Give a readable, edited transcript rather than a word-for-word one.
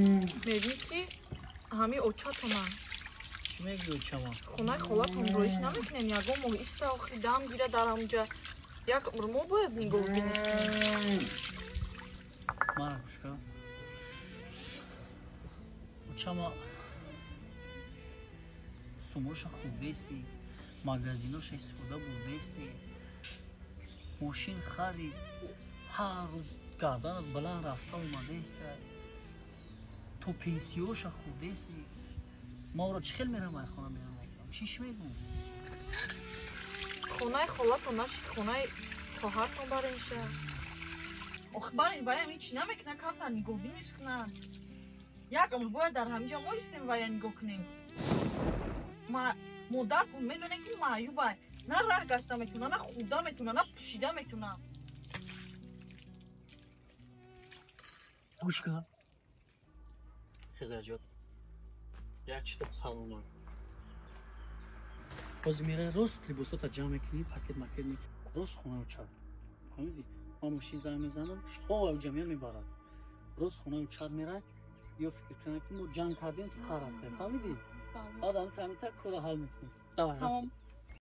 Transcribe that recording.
میگی که همی اوچاتون هم چی میگی اوچاما؟ خونه خالتون رویش نمیکنین یکو محیست آخی دم گیره در همونجا یک عمرمو باید میگو بینش کنین من خوش کن اوچاما سموش خورده استی مگازینوش استفاده بوده استی ماشین خرید هر روز گردنت بلند رفته اومده است تو پنسیوش خورده استی ما رو چه خیلی میرم خونه میرم چیش میگم خونه خالتون نشید خونه خواهرتون برینشه آخه برین بایم هیچ نمیکنه کفتن نگاه بینیست کنن یک عمر باید در همینجا ما استیم باید نگاه کنیم ما مدت بود میدونه که معیوبه نه راه گسته میتونه نه خورده میتونه نه پوشیده میتونه گوش کن خیزر جاد یک چی تا سالون باز میره راست لباسات تا جمع کنی پاکت مکت میکنی راست خونه رو چرد فهمیدی ما موشی زنگ میزنم او جمعه میبرد راست خونه رو چرد میره یا فکر کنه که ما جمع کردیم تو هر هفته فهمیدی آدم تمیتا کار حل میکنی تمام